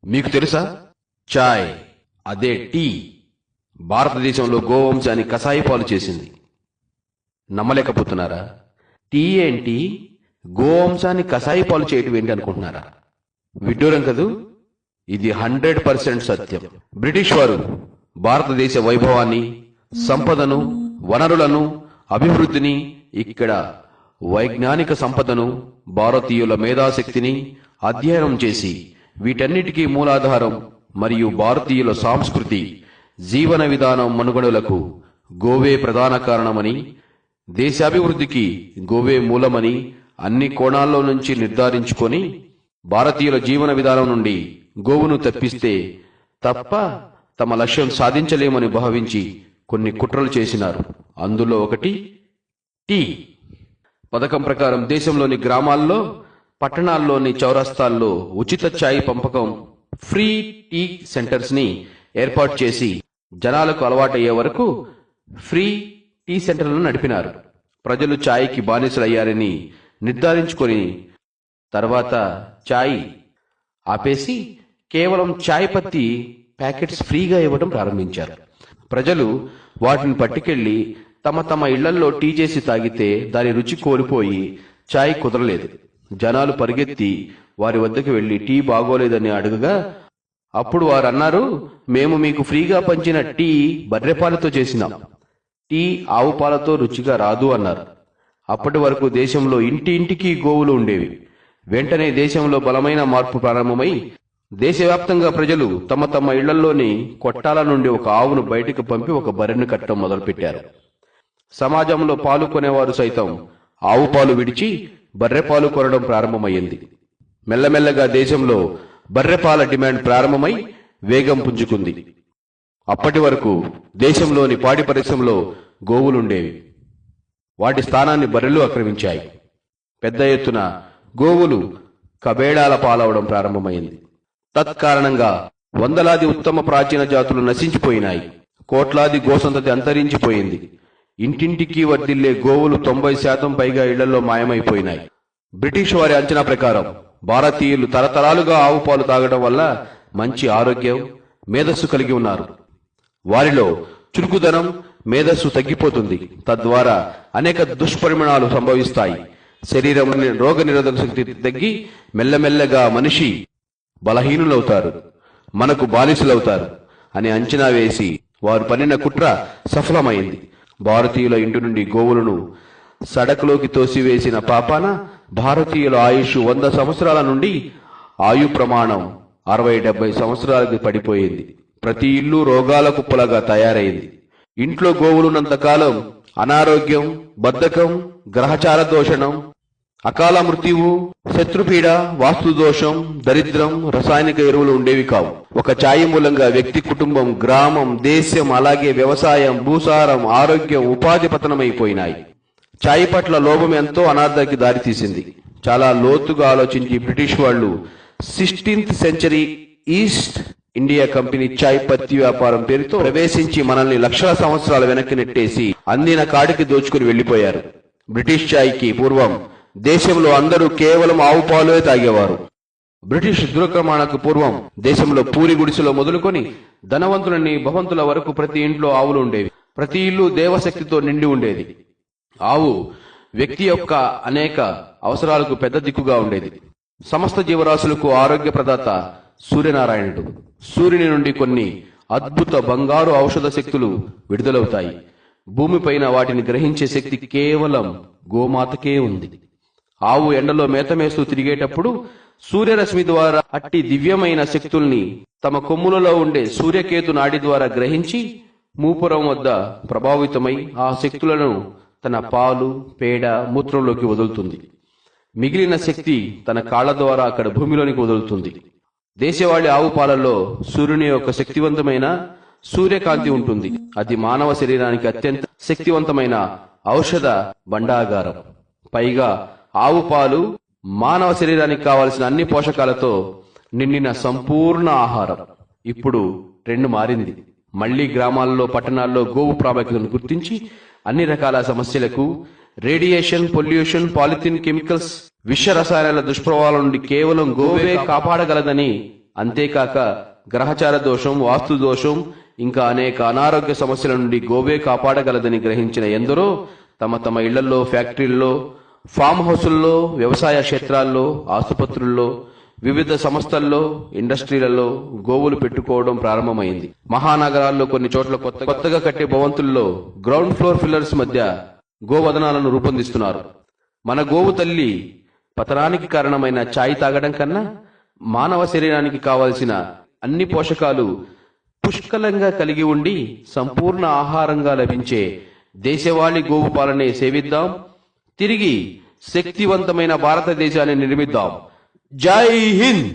మీకు తెలుసా, చాయ్ అదే టీ భారతదేశంలో గోవంశాన్ని కసాయి పాలు చేసింది. నమ్మలేకపోతున్నారా? టీ ఏంటి, గోవంశాన్ని కసాయి పాలు చేయటం ఏంటి అనుకుంటున్నారా? విడ్డూరం కదూ. ఇది 100% సత్యం. బ్రిటిష్ వారు భారతదేశ వైభవాన్ని, సంపదను, వనరులను, అభివృద్ధిని, ఇక్కడ వైజ్ఞానిక సంపదను, భారతీయుల మేధాశక్తిని అధ్యయనం చేసి వీటన్నిటికీ మూలాధారం మరియు భారతీయుల సంస్కృతి, జీవన విధానం మనుగడలకు గోవే ప్రధాన కారణమని, దేశాభివృద్ధికి గోవే మూలమని అన్ని కోణాల్లో నుంచి నిర్ధారించుకొని భారతీయుల జీవన విధానం నుండి గోవును తప్పిస్తే తప్ప తమ లక్ష్యం సాధించలేమని భావించి కొన్ని కుట్రలు చేసినారు. అందులో ఒకటి టీ పథకం ప్రకారం దేశంలోని గ్రామాల్లో, పట్టణాల్లోని చౌరస్తాల్లో ఉచిత ఛాయ్ పంపకం, ఫ్రీ టీ సెంటర్స్ ని ఏర్పాటు చేసి జనాలకు అలవాటయ్యే వరకు ఫ్రీ టీ సెంటర్లను నడిపినారు. ప్రజలు ఛాయ్కి బానిసలయ్యారని నిర్ధారించుకొని తర్వాత ఛాయ్ ఆపేసి కేవలం ఛాయ్ పత్తి ప్యాకెట్స్ ఫ్రీగా ఇవ్వడం ప్రారంభించారు. ప్రజలు వాటిని పట్టుకెళ్లి తమ తమ ఇళ్లల్లో టీ చేసి తాగితే దాని రుచి కోల్పోయి ఛాయ్ కుదరలేదు. జనాలు పరిగెత్తి వారి వద్దకు వెళ్లి టీ బాగోలేదని అడుగగా అప్పుడు వారు అన్నారు, మేము మీకు ఫ్రీగా పంచిన టీ బర్రెపాలతో చేసినాం, టీ ఆవు పాలతో రుచిగా రాదు అన్నారు. అప్పటి వరకు దేశంలో ఇంటింటికి గోవులు ఉండేవి. వెంటనే దేశంలో బలమైన మార్పు ప్రారంభమై దేశవ్యాప్తంగా ప్రజలు తమ తమ ఇళ్లలోని కొట్టాల నుండి ఒక ఆవును బయటకు పంపి ఒక బర్రెను కట్టడం మొదలుపెట్టారు. సమాజంలో పాలు కొనేవారు సైతం ఆవు పాలు విడిచి బర్రెపాలు కొనడం ప్రారంభమైంది. మెల్లమెల్లగా దేశంలో బర్రెపాల డిమాండ్ ప్రారంభమై వేగం పుంజుకుంది. అప్పటి వరకు దేశంలోని పాడి పరిశ్రమలో గోవులుండేవి. వాటి స్థానాన్ని బర్రెలు ఆక్రమించాయి. పెద్ద ఎత్తున గోవులు కబేళాల పాలవడం ప్రారంభమైంది. తత్కారణంగా వందలాది ఉత్తమ ప్రాచీన జాతులు నశించిపోయినాయి. కోట్లాది గోసంతతి అంతరించిపోయింది. ఇంటింటికి వర్ధిల్లే గోవులు 90% పైగా ఇళ్లలో మాయమైపోయినాయి. బ్రిటిష్ వారి అంచనా ప్రకారం భారతీయులు తరతరాలుగా ఆవు పాలు తాగడం వల్ల మంచి ఆరోగ్యం, మేధస్సు కలిగి ఉన్నారు. వారిలో చురుకుదనం, మేధస్సు తగ్గిపోతుంది. తద్వారా అనేక దుష్పరిణామాలు సంభవిస్తాయి. శరీరంలోని రోగ నిరోధక శక్తి తగ్గి మెల్లమెల్లగా మనిషి బలహీనులవుతారు, మనకు బానిసలవుతారు అని అంచనా వేసి వారు పన్నిన కుట్ర సఫలమైంది. భారతీయుల ఇంటి నుండి గోవులను సడకులోకి తోసివేసిన పాపాన భారతీయుల ఆయుష్ 100 సంవత్సరాల నుండి ఆయు ప్రమాణం 60-70 సంవత్సరాలకు పడిపోయింది. ప్రతి ఇల్లు రోగాల కుప్పలగా తయారైంది. ఇంట్లో గోవులున్నంతకాలం అనారోగ్యం, బద్ధకం, గ్రహచార దోషణం, అకాల మృత్యువు, శత్రుపీడ, వాస్తు దోషం, దరిద్రం, రసాయనిక ఎరువులు ఉండేవి కావు. ఒక ఛాయ్ మూలంగా వ్యక్తి, కుటుంబం, గ్రామం, దేశం, అలాగే వ్యవసాయం, భూసారం, ఆరోగ్యం, ఉపాధి పతనమైపోయినాయి. ఛాయ్ పట్ల లోభం ఎంతో అనార్థానికి దారితీసింది. చాలా లోతుగా ఆలోచించి బ్రిటిష్ వాళ్లు 16th century East India company ఛాయ్ పత్తి వ్యాపారం పేరుతో ప్రవేశించి మనల్ని లక్షల సంవత్సరాల వెనక్కి నెట్టేసి అందిన కాడికి దోచుకుని వెళ్లిపోయారు. బ్రిటిష్ ఛాయ్కి పూర్వం దేశంలో అందరూ కేవలం ఆవు పాలే తాగేవారు. బ్రిటిష్ దురక్రమణకు పూర్వం దేశంలో పూరి గుడిసెలో మొదలుకొని ధనవంతులని భవంతుల వరకు ప్రతి ఇంట్లో ఆవులు ఉండేవి. ప్రతి ఇల్లు దేవశక్తితో నిండి ఉండేది. ఆవు వ్యక్తి యొక్క అనేక అవసరాలకు పెద్ద దిక్కుగా ఉండేది. సమస్త జీవరాశులకు ఆరోగ్య ప్రదాత సూర్యనారాయణుడు. సూర్యుని నుండి కొన్ని అద్భుత బంగారు ఔషధ శక్తులు విడుదలవుతాయి. భూమిపైన వాటిని గ్రహించే శక్తి కేవలం గోమాతకే ఉంది. ఆవు ఎండలో మేతమేస్తూ తిరిగేటప్పుడు సూర్యరశ్మి ద్వారా అట్టి దివ్యమైన శక్తుల్ని తమ కొమ్ములలో ఉండే సూర్యకేతు నాడి ద్వారా గ్రహించి మూపురం వద్ద ప్రభావితమై ఆ శక్తులను తన పాలు, పేడ, మూత్రంలోకి వదులుతుంది. మిగిలిన శక్తి తన కాళ్ల ద్వారా అక్కడ భూమిలోనికి వదులుతుంది. దేశవాళీ ఆవు పాలల్లో సూర్యుని యొక్క శక్తివంతమైన సూర్యకాంతి ఉంటుంది. అది మానవ శరీరానికి అత్యంత శక్తివంతమైన ఔషధ భండాగారం. పైగా ఆవు పాలు మానవ శరీరానికి కావలసిన అన్ని పోషకాలతో నిండిన సంపూర్ణ ఆహారం. ఇప్పుడు ట్రెండ్ మారింది. మళ్లీ గ్రామాల్లో, పట్టణాల్లో గోవు ప్రాముఖ్యతను గుర్తించి అన్ని రకాల సమస్యలకు రేడియేషన్, పొల్యూషన్, పాలిథిన్, కెమికల్స్, విష రసాయనాల దుష్ప్రభావాల నుండి కేవలం గోవే కాపాడగలదని అంతేకాక గ్రహచార దోషం, వాస్తు దోషం, ఇంకా అనేక అనారోగ్య సమస్యల నుండి గోవే కాపాడగలదని గ్రహించిన ఎందరో తమ తమ ఇళ్లలో, ఫ్యాక్టరీల్లో, ఫామ్ హౌసుల్లో, వ్యవసాయ క్షేత్రాల్లో, ఆసుపత్రుల్లో, వివిధ సంస్థల్లో, ఇండస్ట్రీలలో గోవులు పెట్టుకోవడం ప్రారంభమైంది. మహానగరాల్లో కొన్ని చోట్ల కొత్తగా కట్టే భవంతుల్లో గ్రౌండ్ ఫ్లోర్ ఫిల్లర్స్ మధ్య గోవదనాలను రూపొందిస్తున్నారు. మన గోవు తల్లి పతనానికి కారణమైన ఛాయ్ తాగడం కన్నా మానవ శరీరానికి కావలసిన అన్ని పోషకాలు పుష్కలంగా కలిగి ఉండి సంపూర్ణ ఆహారంగా లభించే దేశవాళీ గోవు పాలనే సేవిద్దాం. తిరిగి శక్తివంతమైన భారతదేశాన్ని నిర్మిద్దాం. జై హింద్.